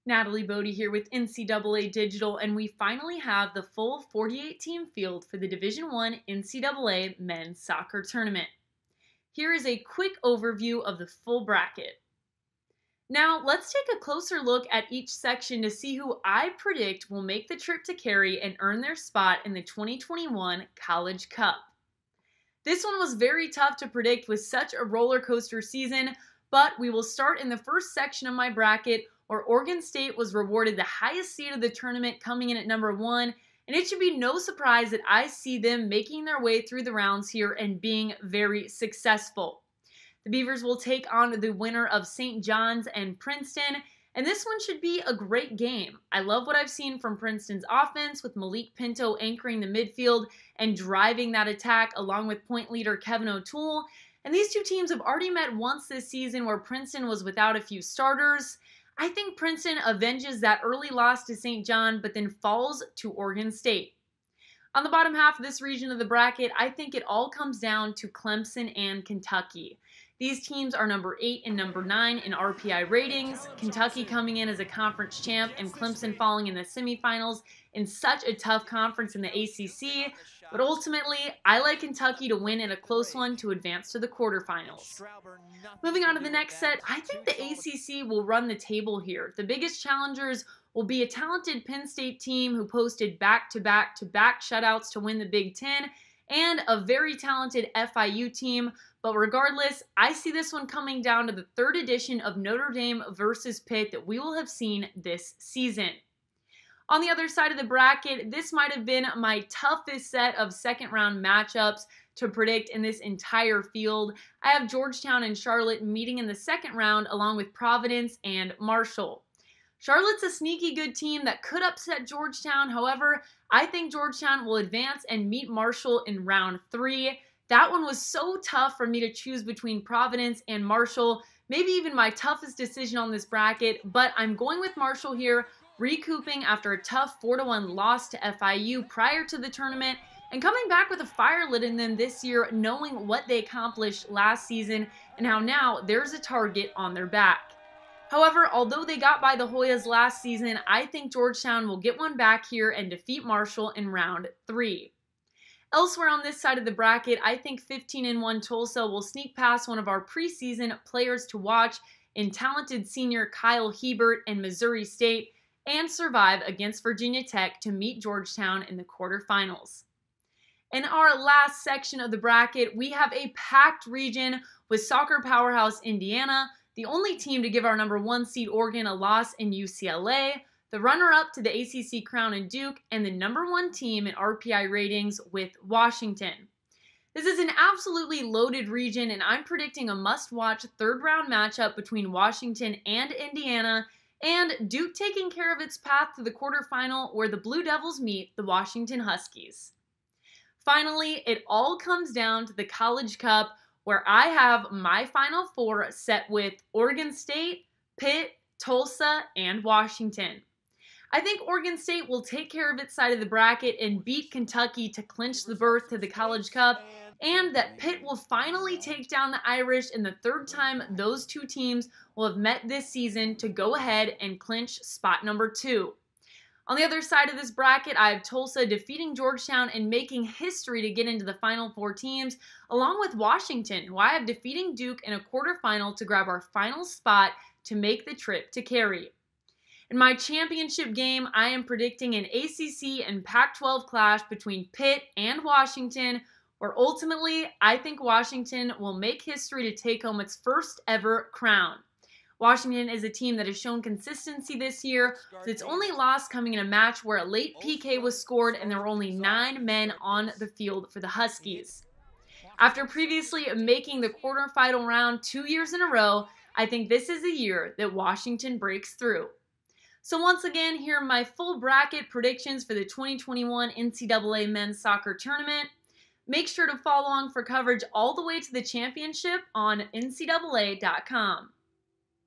Natalie Bode here with NCAA Digital, and we finally have the full 48-team field for the Division I NCAA Men's Soccer Tournament. Here is a quick overview of the full bracket. Now, let's take a closer look at each section to see who I predict will make the trip to Cary and earn their spot in the 2021 College Cup. This one was very tough to predict with such a roller coaster season, but we will start in the first section of my bracket, where Oregon State was rewarded the highest seed of the tournament, coming in at number 1, and it should be no surprise that I see them making their way through the rounds here and being very successful. The Beavers will take on the winner of St. John's and Princeton, and this one should be a great game. I love what I've seen from Princeton's offense, with Malik Pinto anchoring the midfield and driving that attack along with point leader Kevin O'Toole. And these two teams have already met once this season, where Princeton was without a few starters. I think Princeton avenges that early loss to St. John, but then falls to Oregon State. On the bottom half of this region of the bracket, I think it all comes down to Clemson and Kentucky. These teams are number 8 and number 9 in RPI ratings, Kentucky coming in as a conference champ and Clemson falling in the semifinals in such a tough conference in the ACC, but ultimately, I like Kentucky to win in a close one to advance to the quarterfinals. Moving on to the next set, I think the ACC will run the table here. The biggest challengers will be a talented Penn State team who posted back-to-back-to-back shutouts to win the Big Ten, and a very talented FIU team. But regardless, I see this one coming down to the third edition of Notre Dame versus Pitt that we will have seen this season. On the other side of the bracket, this might have been my toughest set of second-round matchups to predict in this entire field. I have Georgetown and Charlotte meeting in the second round, along with Providence and Marshall. Charlotte's a sneaky good team that could upset Georgetown. However, I think Georgetown will advance and meet Marshall in round 3. That one was so tough for me to choose between Providence and Marshall, maybe even my toughest decision on this bracket, but I'm going with Marshall here, recouping after a tough 4-1 loss to FIU prior to the tournament, and coming back with a fire lit in them this year, knowing what they accomplished last season and how now there's a target on their back. However, although they got by the Hoyas last season, I think Georgetown will get one back here and defeat Marshall in round 3. Elsewhere on this side of the bracket, I think 15-1 Tulsa will sneak past one of our preseason players to watch in talented senior Kyle Hebert and Missouri State, and survive against Virginia Tech to meet Georgetown in the quarterfinals. In our last section of the bracket, we have a packed region with soccer powerhouse Indiana, the only team to give our number 1 seed Oregon a loss in UCLA, the runner-up to the ACC crown in Duke, and the number 1 team in RPI ratings with Washington. This is an absolutely loaded region, and I'm predicting a must-watch third-round matchup between Washington and Indiana, and Duke taking care of its path to the quarterfinal, where the Blue Devils meet the Washington Huskies. Finally, it all comes down to the College Cup, where I have my Final Four set with Oregon State, Pitt, Tulsa, and Washington. I think Oregon State will take care of its side of the bracket and beat Kentucky to clinch the berth to the College Cup, and that Pitt will finally take down the Irish in the third time those two teams will have met this season to go ahead and clinch spot number 2. On the other side of this bracket, I have Tulsa defeating Georgetown and making history to get into the Final Four teams, along with Washington, who I have defeating Duke in a quarterfinal to grab our final spot to make the trip to Cary. In my championship game, I am predicting an ACC and Pac-12 clash between Pitt and Washington, where ultimately I think Washington will make history to take home its first ever crown. Washington is a team that has shown consistency this year, with its only loss coming in a match where a late PK was scored and there were only 9 men on the field for the Huskies. After previously making the quarterfinal round 2 years in a row, I think this is the year that Washington breaks through. So once again, here are my full bracket predictions for the 2021 NCAA Men's Soccer Tournament. Make sure to follow along for coverage all the way to the championship on NCAA.com.